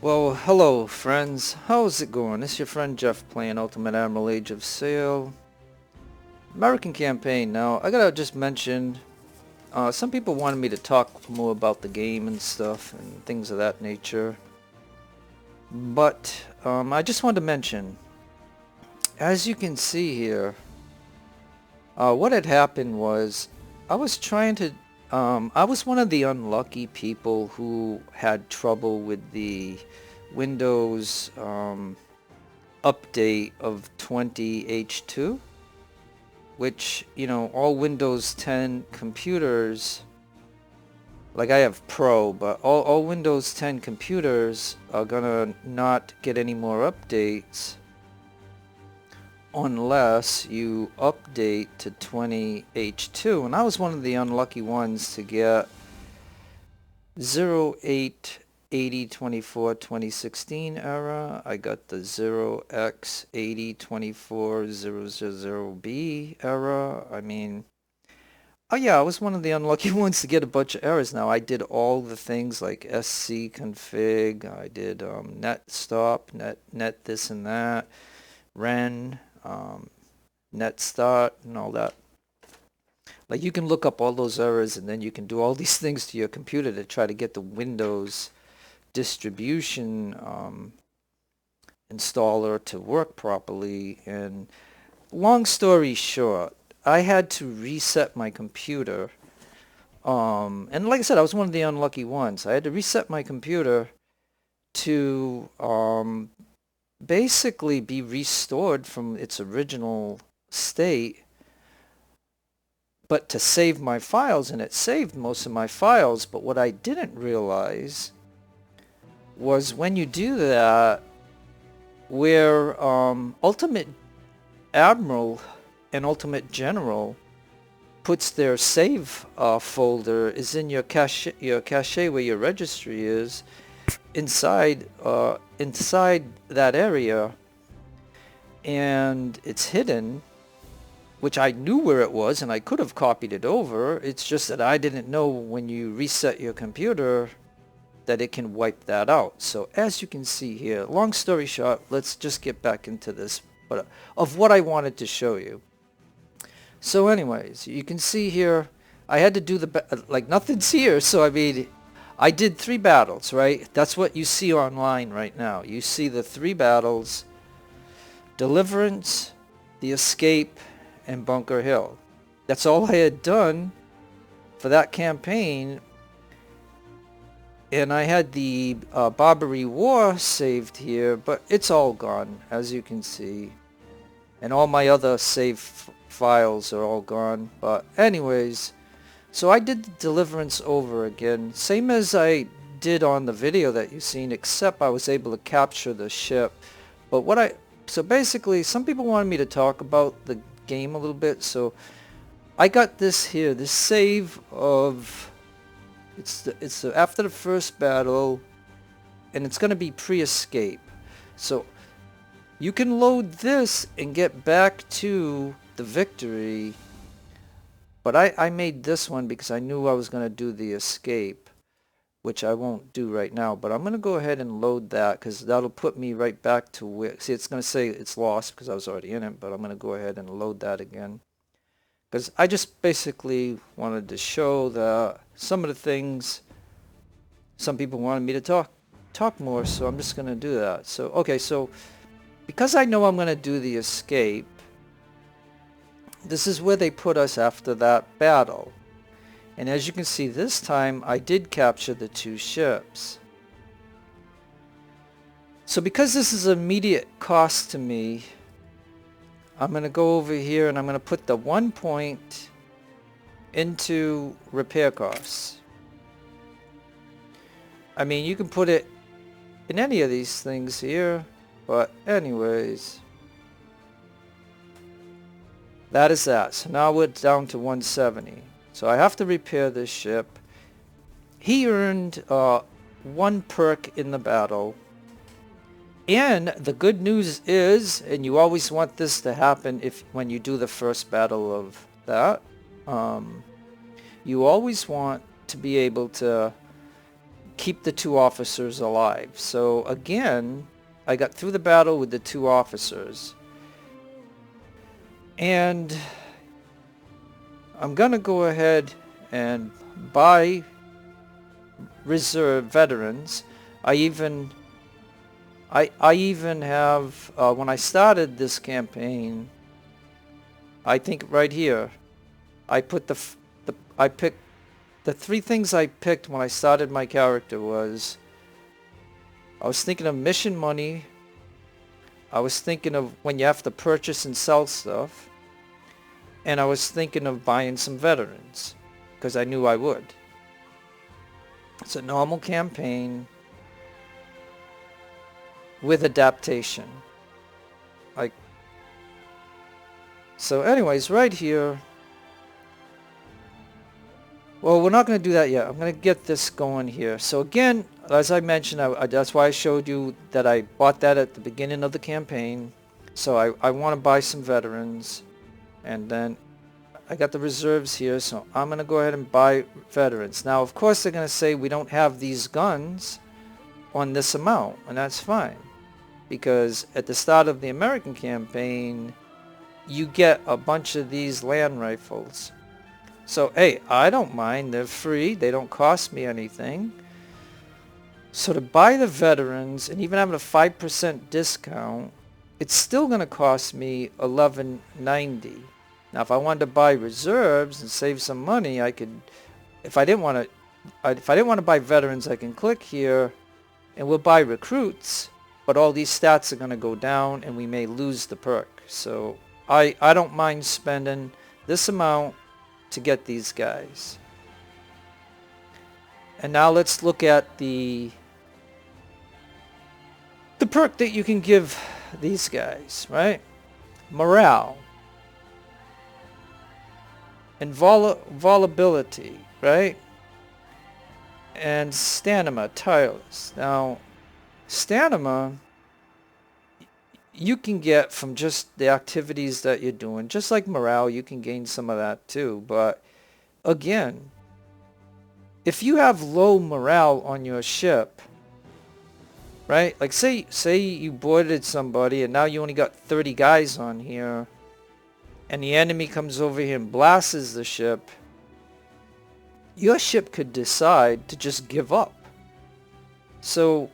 Well, hello friends. How's it going? It's your friend Jeff playing Ultimate Admiral Age of Sail. American campaign. Now, I gotta just mention, some people wanted me to talk more about the game and stuff and things of that nature. But, I just wanted to mention, as you can see here, what had happened was, I was trying to, I was one of the unlucky people who had trouble with the Windows, update of 20H2, which, all Windows 10 computers, like I have Pro, but all Windows 10 computers are gonna not get any more updates unless you update to 20H2. And I was one of the unlucky ones to get 0880242016 error. I got the 0x802400b error. I mean, oh yeah, I was one of the unlucky ones to get a bunch of errors. Now I did all the things like sc config. I did net stop, net this and that, ren, net start, and all that. Like, you can look up all those errors and then you can do all these things to your computer to try to get the Windows distribution installer to work properly. And long story short, I had to reset my computer. And like I said, I was one of the unlucky ones. I had to reset my computer to basically be restored from its original state, but to save my files, and it saved most of my files. But what I didn't realize was when you do that, where Ultimate Admiral and Ultimate General puts their save folder is in your cache where your registry is, inside that area, and it's hidden, which I knew where it was and I could have copied it over. It's just that I didn't know when you reset your computer that it can wipe that out. So as you can see here, long story short, let's just get back into this, but of what I wanted to show you. So anyways, you can see here, I had to do like nothing's here. So I mean, I did 3 battles, right? That's what you see online right now. You see the 3 battles: Deliverance, the Escape, and Bunker Hill. That's all I had done for that campaign. And I had the Barbary War saved here, but it's all gone, as you can see. And all my other save files are all gone. But anyways, so I did the Deliverance over again, same as I did on the video that you've seen, except I was able to capture the ship. But so basically, some people wanted me to talk about the game a little bit, so I got this here, this save of, it's after the first battle, and it's going to be pre-escape. So you can load this and get back to the victory, but I made this one because I knew I was going to do the escape, which I won't do right now, but I'm going to go ahead and load that because that'll put me right back to where, see, it's going to say it's lost because I was already in it, but I'm going to go ahead and load that again. Because I just basically wanted to show that some of the things, some people wanted me to talk more, so I'm just going to do that. So, okay, so because I know I'm going to do the escape, this is where they put us after that battle. And as you can see, this time I did capture the 2 ships. So because this is immediate cost to me, I'm going to go over here and I'm going to put the 1 point into repair costs. I mean, you can put it in any of these things here, but anyways, that is that. So now we're down to 170. So I have to repair this ship. He earned 1 perk in the battle. And the good news is, and you always want this to happen when you do the first battle of that, you always want to be able to keep the 2 officers alive. So again, I got through the battle with the 2 officers. And I'm gonna go ahead and buy reserve veterans. I even have, when I started this campaign, I think right here, I put I picked the 3 things I picked when I started my character was, I was thinking of mission money, I was thinking of when you have to purchase and sell stuff, and I was thinking of buying some veterans, because I knew I would. It's a normal campaign with adaptation. So anyways, right here, well, we're not going to do that yet. I'm going to get this going here. So again, as I mentioned, that's why I showed you that I bought that at the beginning of the campaign. So I want to buy some veterans. And then I got the reserves here, so I'm going to go ahead and buy veterans. Now, of course, they're going to say we don't have these guns on this amount, and that's fine. Because at the start of the American campaign, you get a bunch of these land rifles. So, hey, I don't mind. They're free. They don't cost me anything. So to buy the veterans, and even having a 5% discount, it's still going to cost me $11.90. Now, if I wanted to buy reserves and save some money, I could. If I didn't want to buy veterans, I can click here, and we'll buy recruits. But all these stats are going to go down, and we may lose the perk. So I don't mind spending this amount to get these guys. And now let's look at the perk that you can give these guys, right? Morale. And vulnerability, right? And stamina, tireless. Now, stamina you can get from just the activities that you're doing. Just like morale, you can gain some of that too. But again, if you have low morale on your ship, right? Like say you boarded somebody and now you only got 30 guys on here, and the enemy comes over here and blasts the ship, your ship could decide to just give up. So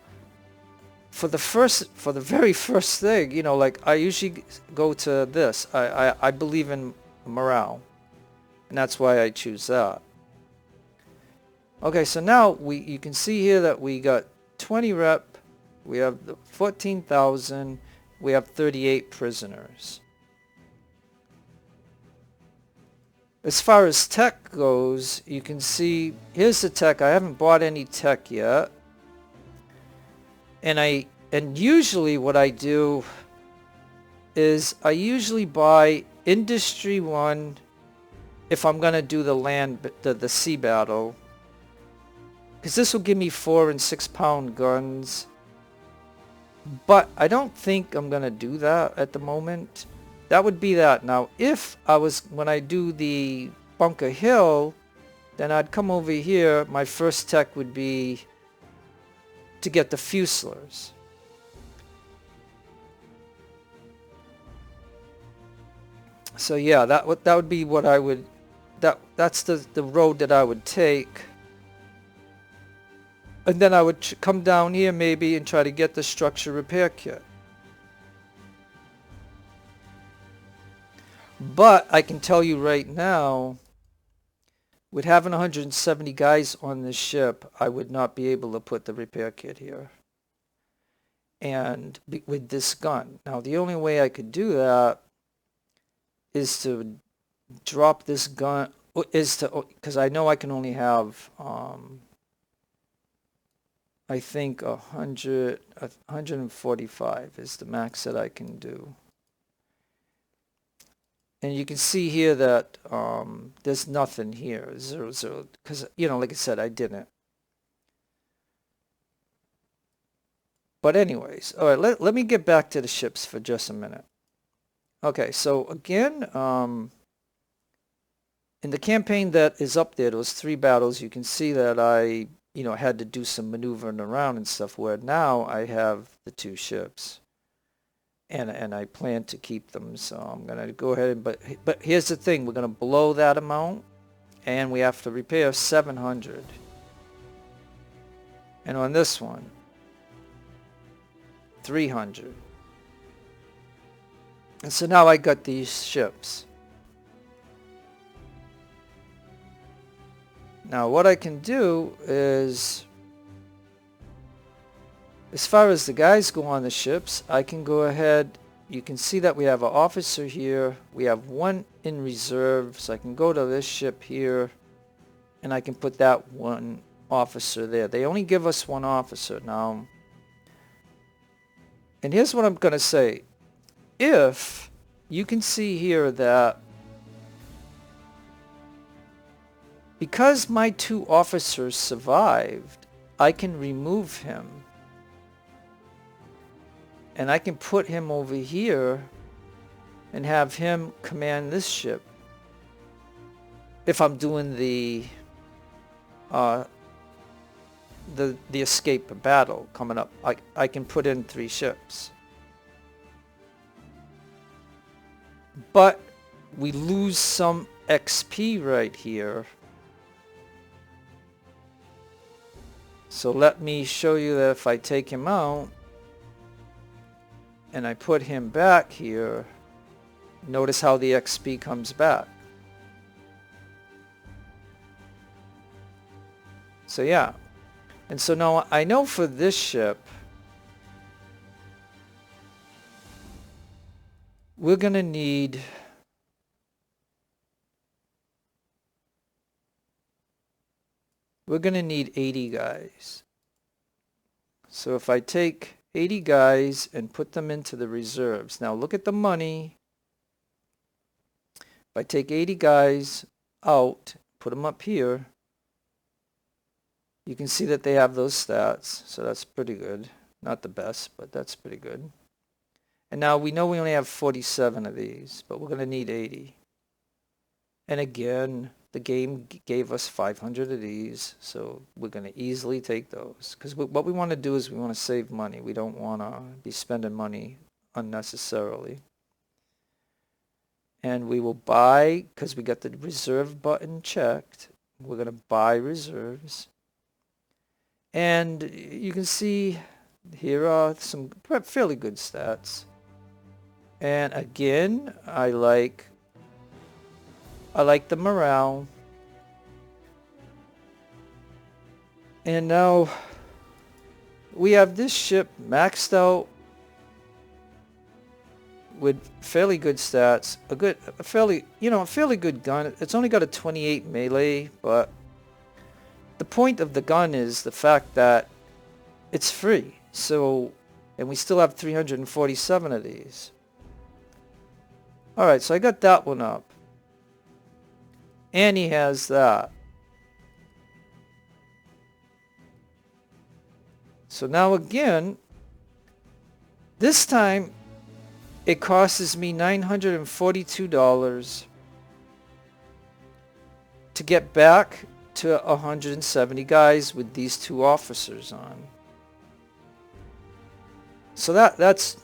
for the very first thing, you know, like I usually go to this. I believe in morale, and that's why I choose that. Okay, so now you can see here that we got 20 rep, we have the 14,000, we have 38 prisoners. As far as tech goes, you can see here's the tech. I haven't bought any tech yet. And usually what I do is I usually buy Industry 1 if I'm going to do the sea battle. Because this will give me 4 and 6 pound guns. But I don't think I'm going to do that at the moment. That would be that. Now, when I do the Bunker Hill, then I'd come over here. My first tech would be to get the Fusiliers. So yeah, that would be what I would. That's the road that I would take. And then I would come down here maybe and try to get the structure repair kit. But I can tell you right now, with having 170 guys on this ship, I would not be able to put the repair kit here. And with this gun. Now, the only way I could do that is to drop this gun, because I know I can only have, I think 145 is the max that I can do. And you can see here that there's nothing here, 0, 0, because, you know, like I said, I didn't. But anyways, all right, let me get back to the ships for just a minute. Okay, so again, in the campaign that is up there, those 3 battles, you can see that I you know, had to do some maneuvering around and stuff, where now I have the 2 ships. And I plan to keep them, so I'm going to go ahead and, but here's the thing, we're going to blow that amount, and we have to repair 700. And on this one, 300. And so now I got these ships. Now what I can do is, as far as the guys go on the ships, I can go ahead, you can see that we have an officer here, we have 1 in reserve, so I can go to this ship here, and I can put that 1 officer there. They only give us 1 officer now. And here's what I'm going to say. If you can see here that because my 2 officers survived, I can remove him. And I can put him over here and have him command this ship. If I'm doing the escape battle coming up, I can put in 3 ships. But we lose some XP right here. So let me show you that if I take him out and I put him back here, notice how the XP comes back. So yeah. And so now I know for this ship, we're going to need we're going to need 80 guys. So if I take 80 guys and put them into the reserves. Now look at the money. If I take 80 guys out, put them up here, you can see that they have those stats. So that's pretty good. Not the best, but that's pretty good. And now we know we only have 47 of these, but we're going to need 80. And again, the game gave us 500 of these, so we're going to easily take those. Because what we want to do is we want to save money. We don't want to be spending money unnecessarily. And we will buy, because we got the reserve button checked, we're going to buy reserves. And you can see here are some fairly good stats. And again, I like the morale. And now we have this ship maxed out with fairly good stats, a fairly good gun. It's only got a 28 melee, but the point of the gun is the fact that it's free. So, and we still have 347 of these. Alright, so I got that one up. And he has that. So now again, this time it costs me $942 to get back to 170 guys with these 2 officers on. So that's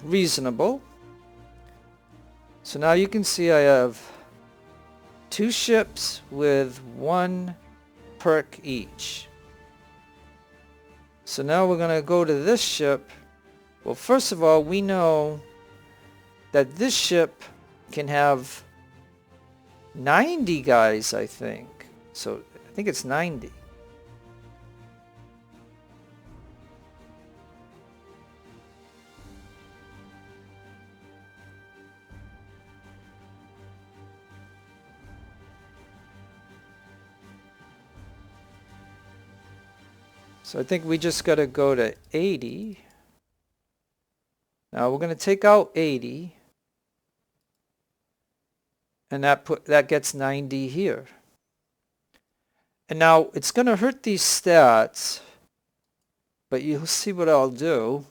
reasonable. So now you can see I have 2 ships with 1 perk each. So now we're going to go to this ship. Well, first of all, we know that this ship can have 90 guys, I think. So I think it's 90. So I think we just got to go to 80. Now we're going to take out 80. And that gets 90 here. And now it's going to hurt these stats, but you'll see what I'll do.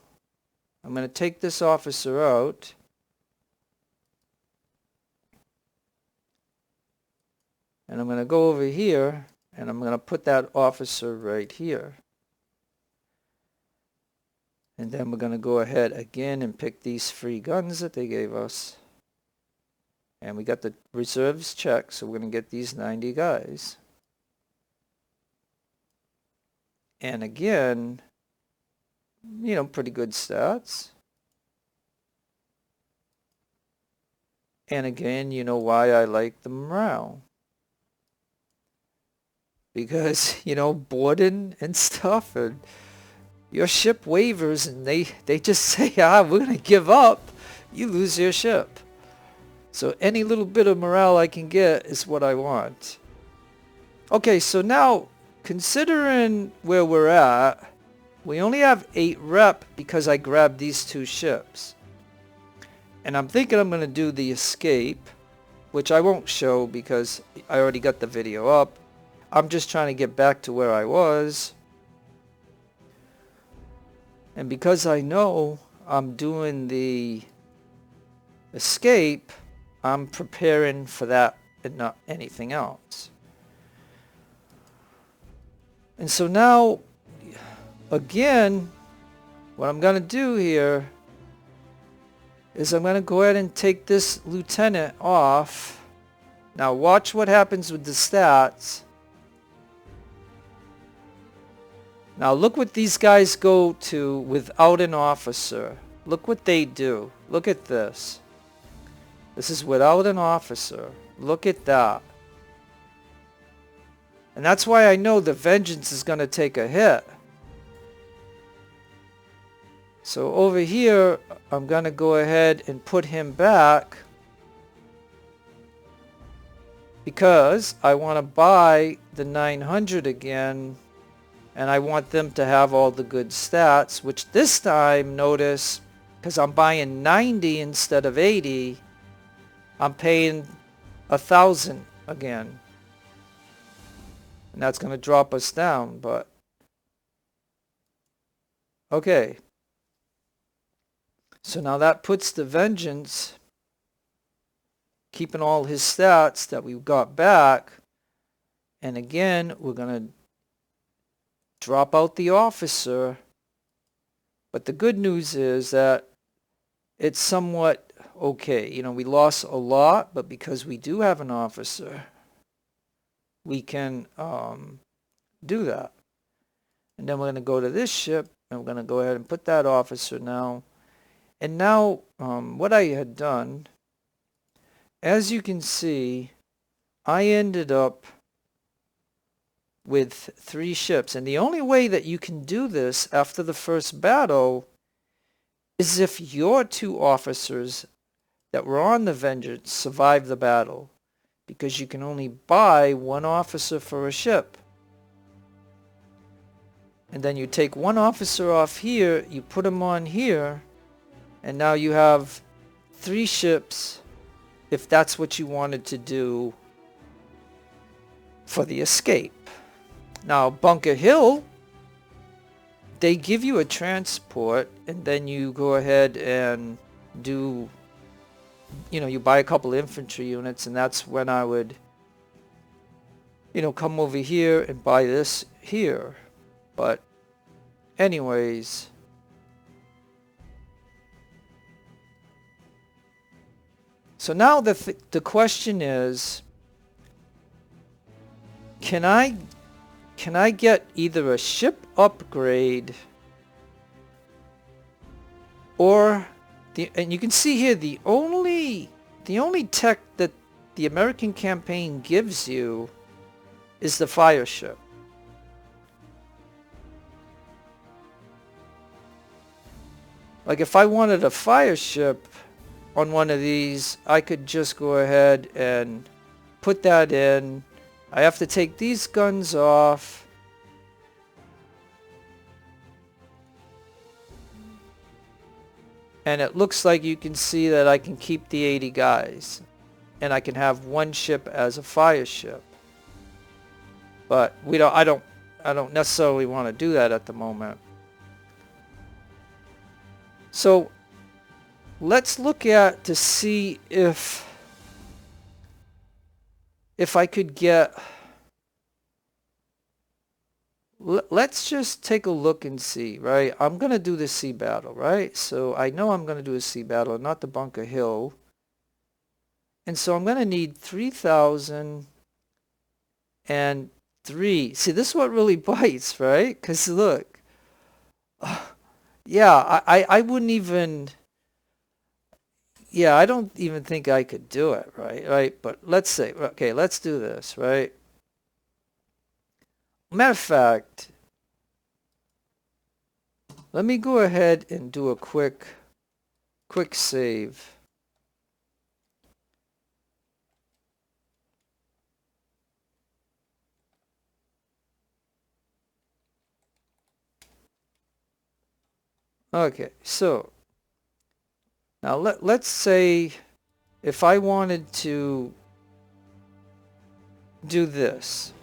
I'm going to take this officer out. And I'm going to go over here And I'm going to put that officer right here. And then we're going to go ahead again and pick these free guns that they gave us. And we got the reserves checked, so we're going to get these 90 guys. And again, you know, pretty good stats. And again, you know why I like the morale. Because, you know, boarding and stuff, and your ship wavers and they just say, we're going to give up. You lose your ship. So any little bit of morale I can get is what I want. Okay, so now, considering where we're at, we only have 8 rep because I grabbed these 2 ships. And I'm thinking I'm going to do the escape, which I won't show because I already got the video up. I'm just trying to get back to where I was. And because I know I'm doing the escape, I'm preparing for that and not anything else. And so now, again, what I'm going to do here is I'm going to go ahead and take this lieutenant off. Now watch what happens with the stats. Now look what these guys go to without an officer. Look what they do. Look at this. This is without an officer. Look at that. And that's why I know the Vengeance is going to take a hit. So over here, I'm going to go ahead and put him back because I want to buy the 900 again, and I want them to have all the good stats, which this time, notice, because I'm buying 90 instead of 80, I'm paying 1,000 again. And that's going to drop us down, but okay. So now that puts the Vengeance, keeping all his stats that we got back. And again, we're going to drop out the officer. But the good news is that it's somewhat okay. You know, we lost a lot, but because we do have an officer, we can do that. And then we're going to go to this ship, and we're going to go ahead and put that officer now. And now, what I had done, as you can see, I ended up with 3 ships. And the only way that you can do this after the first battle is if your 2 officers that were on the Vengeance survive the battle. Because you can only buy 1 officer for a ship. And then you take 1 officer off here, you put him on here, and now you have 3 ships if that's what you wanted to do for the escape. Now, Bunker Hill, they give you a transport, and then you go ahead and do, you know, you buy a couple infantry units, and that's when I would, you know, come over here and buy this here. But anyways, so now the question is, can I get either a ship upgrade or and you can see here the only tech that the American campaign gives you is the fire ship. Like if I wanted a fire ship on one of these, I could just go ahead and put that in. I have to take these guns off. And it looks like you can see that I can keep the 80 guys. And I can have 1 ship as a fire ship. But I don't necessarily want to do that at the moment. So let's look at to see if I could get let's just take a look and see, right? I'm going to do the sea battle, right? So I know I'm going to do a sea battle, not the Bunker Hill. And so I'm going to need 3,003. See, this is what really bites, right? Because look, yeah, I wouldn't even, yeah, I don't even think I could do it, right? But let's say, okay, let's do this, right? Matter of fact, let me go ahead and do a quick save. Okay, so now let's say if I wanted to do this.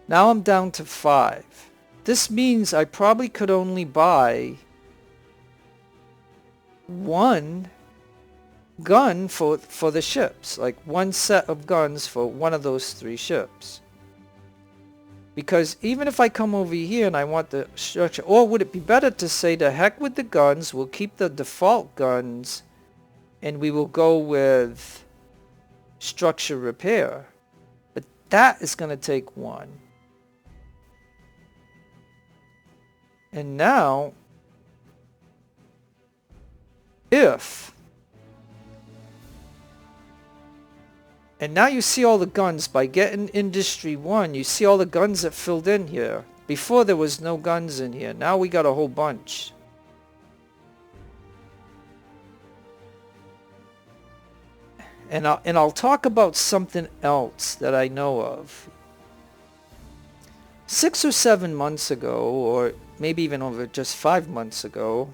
Now I'm down to 5. This means I probably could only buy one gun for the ships, like one set of guns for one of those 3 ships. Because even if I come over here and I want the structure, or would it be better to say the heck with the guns, we'll keep the default guns and we will go with structure repair. But that is going to take 1. And now, and now you see all the guns. By getting Industry 1, you see all the guns that filled in here. Before there was no guns in here. Now we got a whole bunch. And I'll talk about something else that I know of. 6 or 7 months ago, or maybe even over just 5 months ago,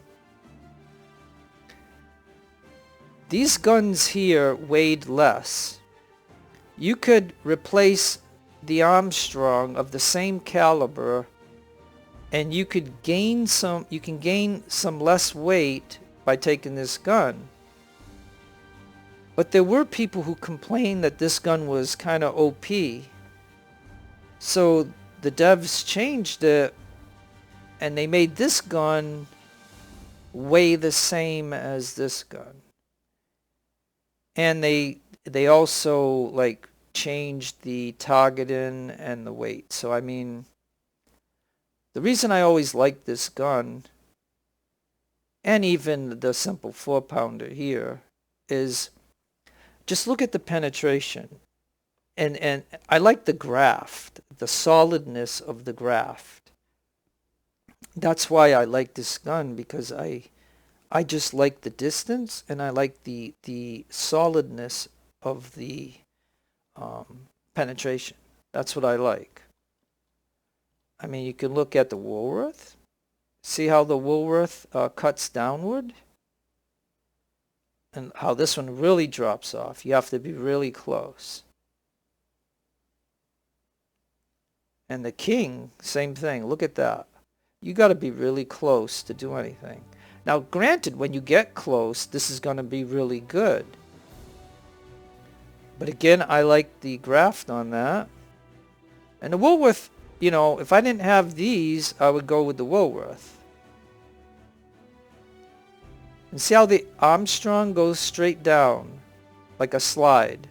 these guns here weighed less. You could replace the Armstrong of the same caliber and you can gain some less weight by taking this gun. But there were people who complained that this gun was kind of OP. So the devs changed it and they made this gun weigh the same as this gun. And they also like changed the targeting and the weight. So I mean, the reason I always like this gun, and even the simple 4-pounder here, is just look at the penetration. And I like the graft, the solidness of the graft. That's why I like this gun, because I just like the distance and I like the solidness of the penetration. That's what I like. I mean, you can look at the Woolworth. See how the Woolworth cuts downward? And how this one really drops off. You have to be really close. And the King, same thing. Look at that. You got to be really close to do anything. Now, granted, when you get close, this is going to be really good. But again, I like the graft on that. And the Woolworth, you know, if I didn't have these, I would go with the Woolworth. And see how the Armstrong goes straight down, like a slide.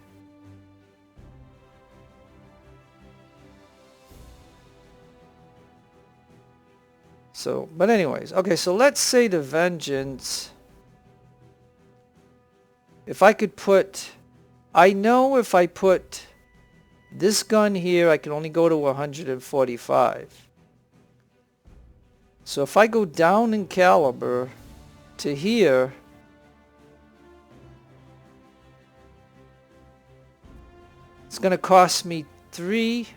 So, but anyways, okay, so let's say the Vengeance, if I could put, I know if I put this gun here, I can only go to 145. So if I go down in caliber to here, it's going to cost me 3.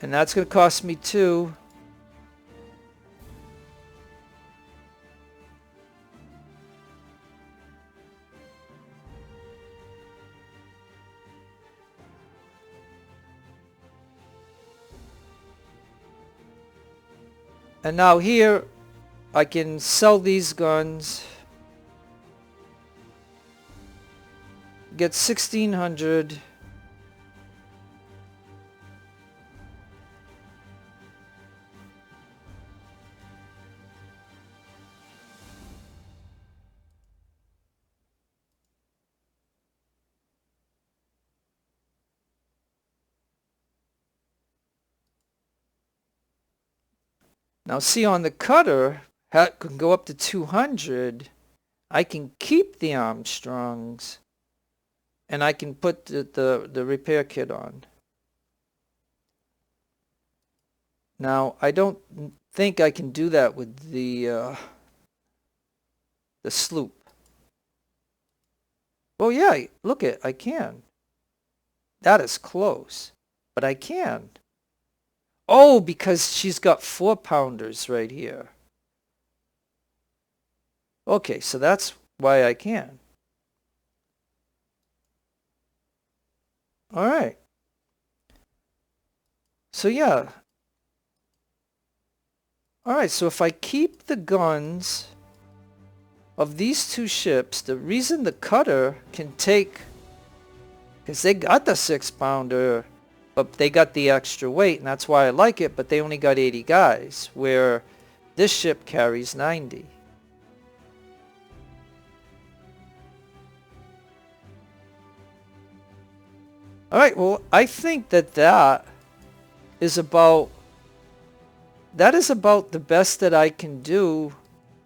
And that's going to cost me 2. And now here, I can sell these guns, get 1600. Now see, on the cutter, can go up to 200. I can keep the Armstrongs, and I can put the repair kit on. Now, I don't think I can do that with the sloop. Well, yeah, look it, I can. That is close, but I can. Oh, because she's got 4-pounders right here. Okay, so that's why I can. All right. So yeah. All right, so if I keep the guns of these two ships, the reason the cutter can take, because they got the 6-pounder, but they got the extra weight, and that's why I like it, but they only got 80 guys, where this ship carries 90. All right, well, I think that is about the best that I can do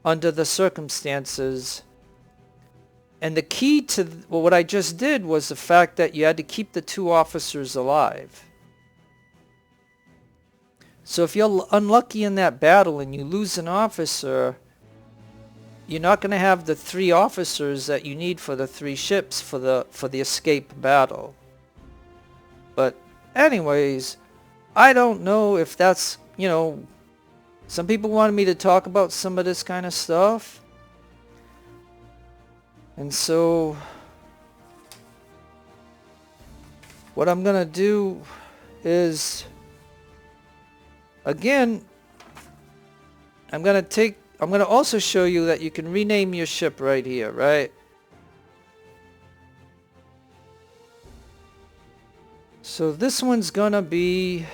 under the circumstances. And the key to what I just did was the fact that you had to keep the 2 officers alive. So if you're unlucky in that battle and you lose an officer, you're not going to have the 3 officers that you need for the 3 ships for the escape battle. But anyways, I don't know if that's, you know, some people wanted me to talk about some of this kind of stuff. And so what I'm going to do is, again, I'm going to also show you that you can rename your ship right here, right? So this one's going to be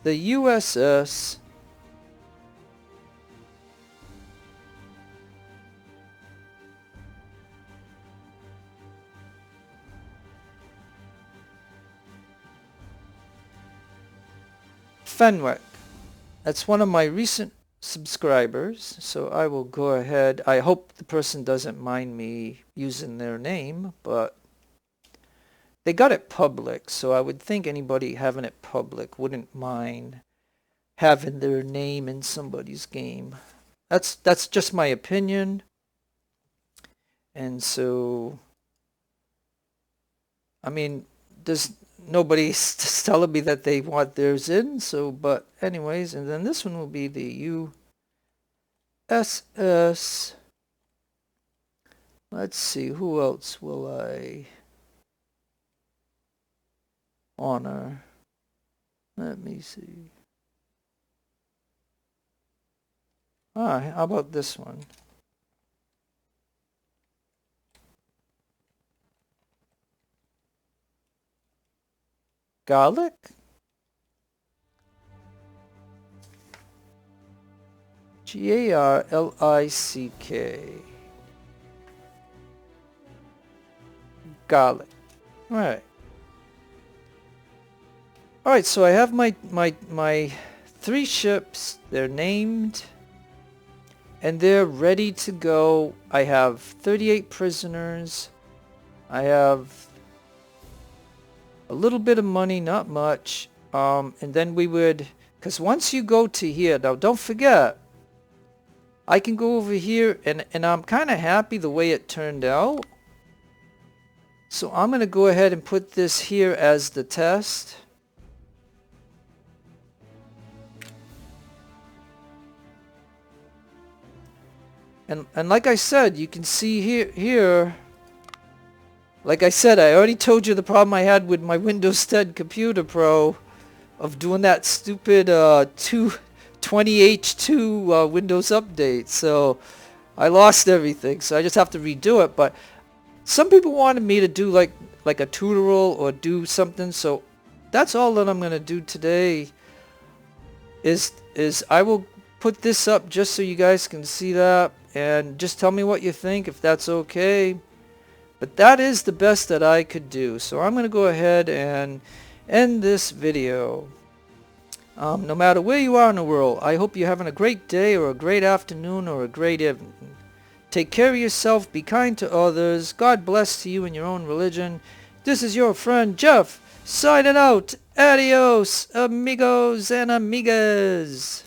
the USS Fenwick. That's one of my recent subscribers, so I will go ahead. I hope the person doesn't mind me using their name, but they got it public, so I would think anybody having it public wouldn't mind having their name in somebody's game. That's just my opinion. And so, I mean, nobody's telling me that they want theirs in, so, but anyways, and then this one will be the USS. Let's see, who else will I honor? Let me see. How about this one? Garlic? Garlick. Garlic. Alright. Alright, so I have my 3 ships. They're named. And they're ready to go. I have 38 prisoners. I have a little bit of money, not much. And then we would, because once you go to here, now don't forget, I can go over here, and I'm kind of happy the way it turned out. So I'm going to go ahead and put this here as the test. And like I said, you can see here, like I said, I already told you the problem I had with my Windows 10 Computer Pro of doing that stupid two 20H2 Windows update, so I lost everything, so I just have to redo it. But some people wanted me to do like a tutorial or do something, so that's all that I'm gonna do today. Is I will put this up just so you guys can see that, and just tell me what you think, if that's okay. But that is the best that I could do, so I'm gonna go ahead and end this video. No matter where you are in the world, I hope you're having a great day or a great afternoon or a great evening. Take care of yourself, be kind to others, God bless to you in your own religion. This is your friend Jeff, signing out. Adios, amigos and amigas.